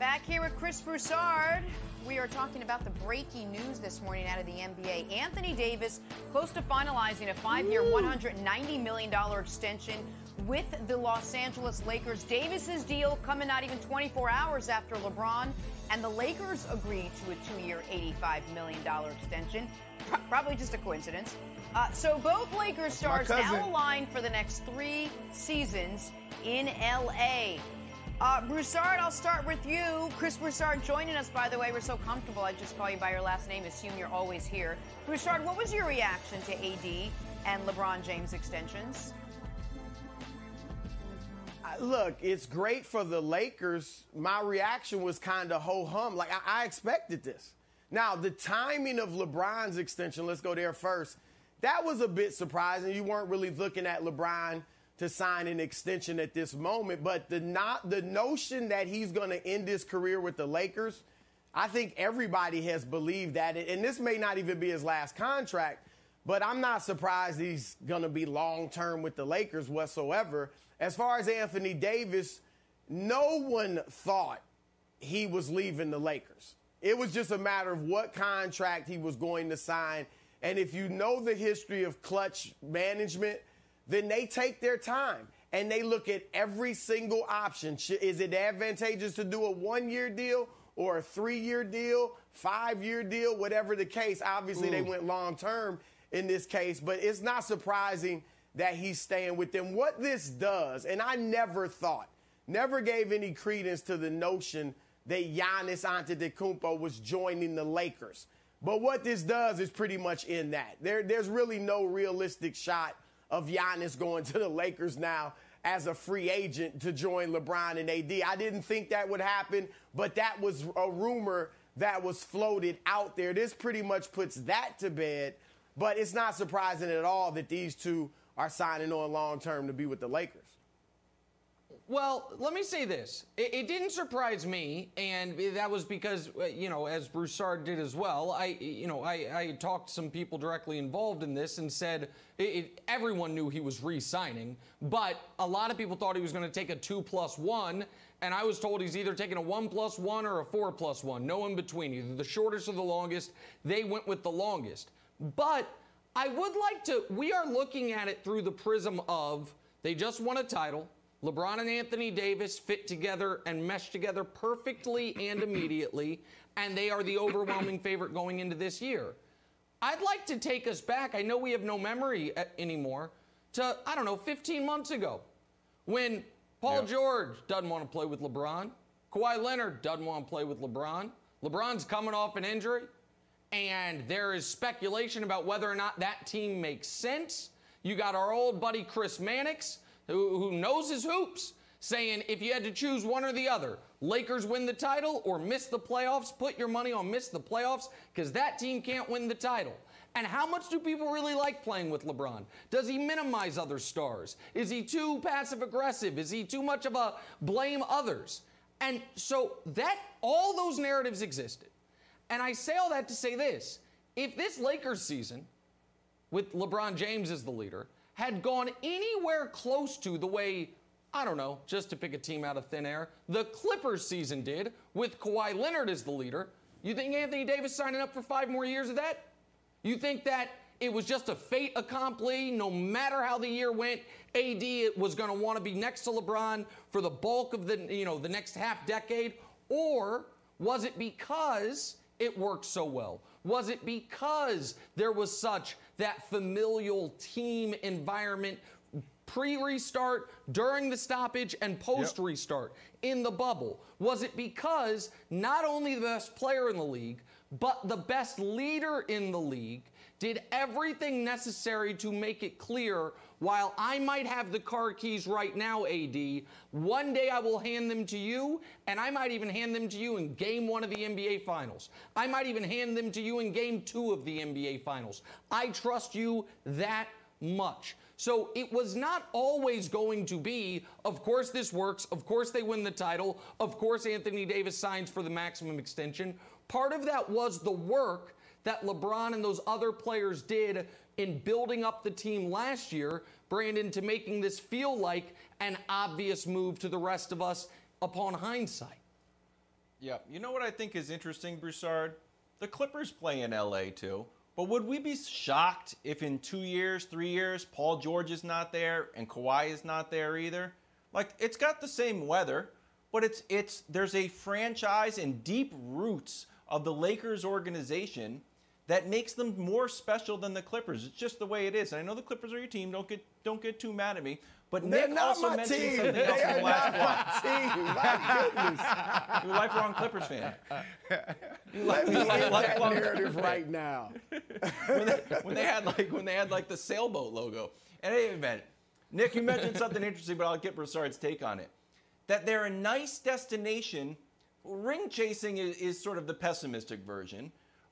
Back here with Chris Broussard. We are talking about the breaking news this morning out of the NBA. Anthony Davis close to finalizing a 5-year, $190 million extension with the Los Angeles Lakers. Davis's deal coming not even 24 hours after LeBron and the Lakers agreed to a 2-year, $85 million extension. Probably just a coincidence. So both Lakers stars now aligned for the next 3 seasons in L.A. Broussard, I'll start with you. Chris Broussard joining us, by the way. We're so comfortable. I just call you by your last name. Assume you're always here. Broussard, what was your reaction to AD and LeBron James extensions? Look, it's great for the Lakers. My reaction was kind of ho-hum. Like, I expected this. Now, the timing of LeBron's extension, let's go there first, that was a bit surprising. You weren't really looking at LeBron to sign an extension at this moment. But the notion that he's going to end his career with the Lakers, I think everybody has believed that. And this may not even be his last contract, but I'm not surprised he's going to be long-term with the Lakers whatsoever. As far as Anthony Davis, no one thought he was leaving the Lakers. It was just a matter of what contract he was going to sign. And if you know the history of clutch management, then they take their time and they look at every single option. Is it advantageous to do a 1-year deal or a 3-year deal, 5-year deal, whatever the case? Obviously, they went long-term in this case, but it's not surprising that he's staying with them. What this does, and I never gave any credence to the notion that Giannis Antetokounmpo was joining the Lakers. But what this does is pretty much in that. There's really no realistic shot of Giannis going to the Lakers now as a free agent to join LeBron and AD. I didn't think that would happen, but that was a rumor that was floated out there. This pretty much puts that to bed, but it's not surprising at all that these two are signing on long-term to be with the Lakers. Well, let me say this. It didn't surprise me, and that was because, as Broussard did as well, I talked to some people directly involved in this and said everyone knew he was re-signing, but a lot of people thought he was going to take a 2+1, and I was told he's either taking a 1+1 or a 4+1, no in between, either the shortest or the longest. They went with the longest. But I would like to, we are looking at it through the prism of they just won a title. LeBron and Anthony Davis fit together and mesh together perfectly and immediately, and they are the overwhelming favorite going into this year. I'd like to take us back, I know we have no memory anymore, to, 15 months ago, when Paul George doesn't want to play with LeBron, Kawhi Leonard doesn't want to play with LeBron, LeBron's coming off an injury, and there is speculation about whether or not that team makes sense. You got our old buddy Chris Mannix, who knows his hoops, saying if you had to choose one or the other, Lakers win the title or miss the playoffs, put your money on miss the playoffs because that team can't win the title. And how much do people really like playing with LeBron? Does he minimize other stars? Is he too passive-aggressive? Is he too much of a blame others? And so that all those narratives existed. And I say all that to say this. If this Lakers season, with LeBron James as the leader, had gone anywhere close to the way, just to pick a team out of thin air, the Clippers season did with Kawhi Leonard as the leader, you think Anthony Davis signing up for 5 more years of that? You think that it was just a fait accompli, no matter how the year went, AD was going to want to be next to LeBron for the bulk of the next half decade? Or was it because it worked so well? Was it because there was such that familial team environment pre-restart, during the stoppage, and post-restart in the bubble? Was it because not only the best player in the league, but the best leader in the league did everything necessary to make it clear, while I might have the car keys right now, AD, one day I will hand them to you, and I might even hand them to you in Game 1 of the NBA Finals. I might even hand them to you in Game 2 of the NBA Finals. I trust you that much. So it was not always going to be, of course this works, of course they win the title, of course Anthony Davis signs for the maximum extension. Part of that was the work that LeBron and those other players did in building up the team last year, Brandon, to making this feel like an obvious move to the rest of us upon hindsight. Yep. You know what I think is interesting, Broussard? The Clippers play in L.A. too. But would we be shocked if in 2 years, 3 years, Paul George is not there and Kawhi is not there either? Like, it's got the same weather, but there's a franchise and deep roots of the Lakers organization that makes them more special than the Clippers. It's just the way it is. And I know the Clippers are your team. Don't get too mad at me. But They're Nick not also my mentioned team. something else in the last block. My goodness. You're a lifelong Clippers fan. Let me end that narrative right now. when they had like the sailboat logo. And any event, Nick, you mentioned something interesting, but I'll get Broussard's take on it. That they're a nice destination. Ring chasing is sort of the pessimistic version,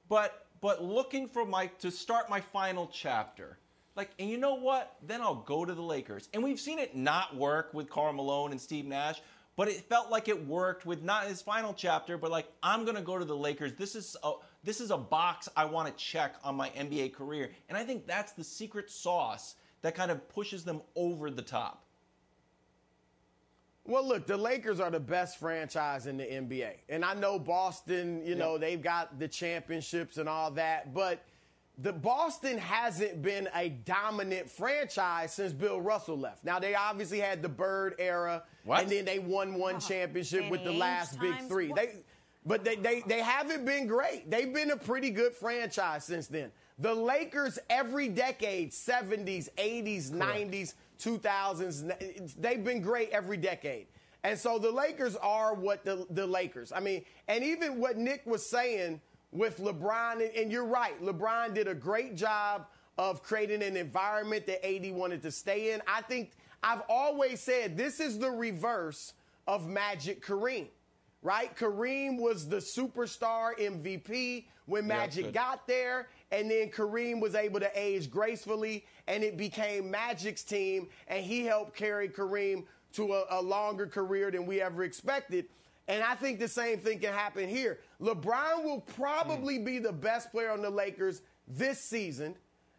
but looking for to start my final chapter. Like, and you know what? Then I'll go to the Lakers. And we've seen it not work with Karl Malone and Steve Nash, but it felt like it worked with not his final chapter, but like, I'm going to go to the Lakers. This is a box I want to check on my NBA career. And I think that's the secret sauce that kind of pushes them over the top. Well, look, the Lakers are the best franchise in the NBA. And I know Boston, you know, they've got the championships and all that, but the Boston hasn't been a dominant franchise since Bill Russell left. Now, they obviously had the Bird era, and then they won one championship with the last big three. But they haven't been great. They've been a pretty good franchise since then. The Lakers, every decade, 70s, 80s, 90s, 2000s, they've been great every decade. And so the Lakers are what the Lakers. I mean, and even what Nick was saying with LeBron, and you're right, LeBron did a great job of creating an environment that AD wanted to stay in. I think I've always said this is the reverse of Magic Kareem, right? Kareem was the superstar MVP when Magic got there, and then Kareem was able to age gracefully, and it became Magic's team, and he helped carry Kareem to a longer career than we ever expected. And I think the same thing can happen here. LeBron will probably be the best player on the Lakers this season,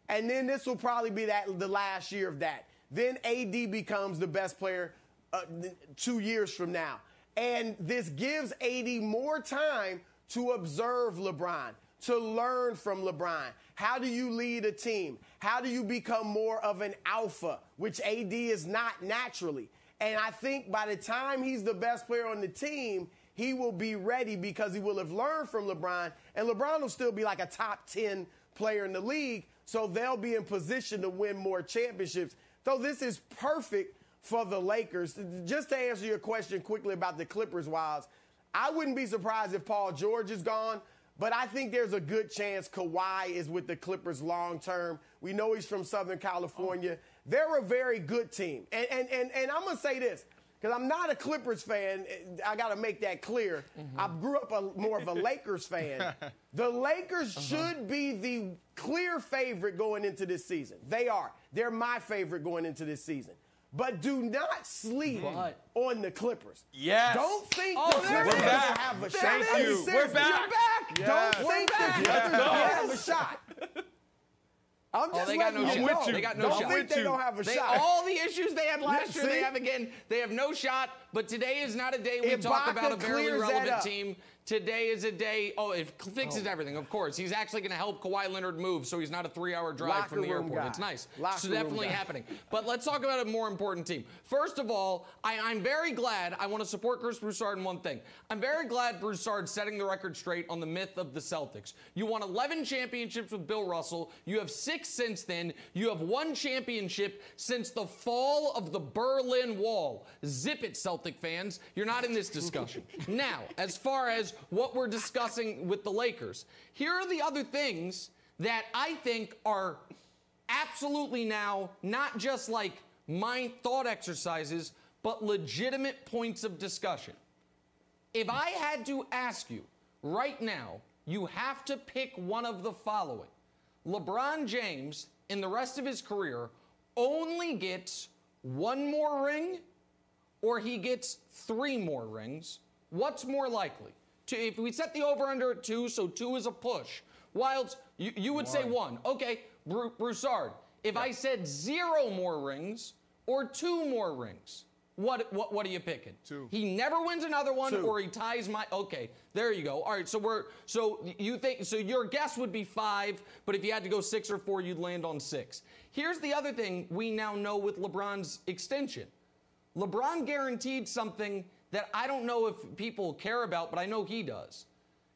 and then this will probably be the last year of that. Then AD becomes the best player 2 years from now. And this gives AD more time to observe LeBron, to learn from LeBron. How do you lead a team? How do you become more of an alpha, which AD is not naturally? And I think by the time he's the best player on the team, he will be ready because he will have learned from LeBron. And LeBron will still be like a top 10 player in the league, so they'll be in position to win more championships. So this is perfect for the Lakers. Just to answer your question quickly about the Clippers, Wiles, I wouldn't be surprised if Paul George is gone, but I think there's a good chance Kawhi is with the Clippers long term. We know he's from Southern California. They're a very good team. And I'm going to say this, because I'm not a Clippers fan. I got to make that clear. I grew up more of a Lakers fan. The Lakers should be the clear favorite going into this season. They are. They're my favorite going into this season. But do not sleep on the Clippers. Yes. Don't think the Clippers don't have a shot. Thank you. We're back. Yes. Don't think the Clippers don't have a shot. I'm just they got no shot. They got no shot. Don't think they don't have a shot. All the issues they had last year, they have again. They have no shot. But today is not a day we talk about a barely relevant team. Today is a day. Oh, it fixes everything. Of course, he's actually going to help Kawhi Leonard move, so he's not a 3-hour drive from the airport. It's nice. It's definitely happening. But let's talk about a more important team. First of all, I'm very glad. I want to support Chris Broussard in one thing. I'm very glad Broussard's setting the record straight on the myth of the Celtics. You won 11 championships with Bill Russell. You have 6 since then. You have 1 championship since the fall of the Berlin Wall. Zip it, Celtic fans. You're not in this discussion. Now, as far as what we're discussing with the Lakers, here are the other things that I think are absolutely now not just like mind thought exercises, but legitimate points of discussion. If I had to ask you right now, you have to pick one of the following. LeBron James, in the rest of his career, only gets 1 more ring, or he gets 3 more rings. What's more likely? If we set the over-under at 2, so 2 is a push. Wilds, you would say 1. Okay, Broussard, if I said 0 more rings or 2 more rings, What are you picking? 2. He never wins another one, 2. or he ties my. Okay, there you go. All right, so you think your guess would be 5, but if you had to go 6 or 4, you'd land on 6. Here's the other thing we now know with LeBron's extension. LeBron guaranteed something that I don't know if people care about, but I know he does.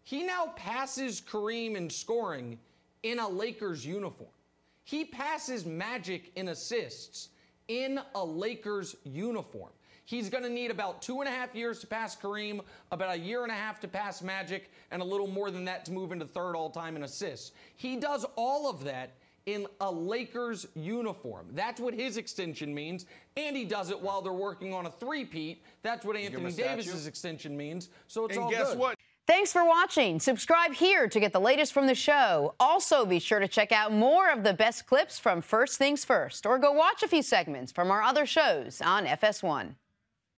He now passes Kareem in scoring in a Lakers uniform. He passes Magic in assists in a Lakers uniform. He's going to need about 2.5 years to pass Kareem, about 1.5 years to pass Magic, and a little more than that to move into third all-time in assists. He does all of that in a Lakers uniform. That's what his extension means, and he does it while they're working on a three-peat. That's what Anthony Davis's extension means, so it's all good. And guess what? Thanks for watching. Subscribe here to get the latest from the show. Also, be sure to check out more of the best clips from First Things First, or go watch a few segments from our other shows on FS1.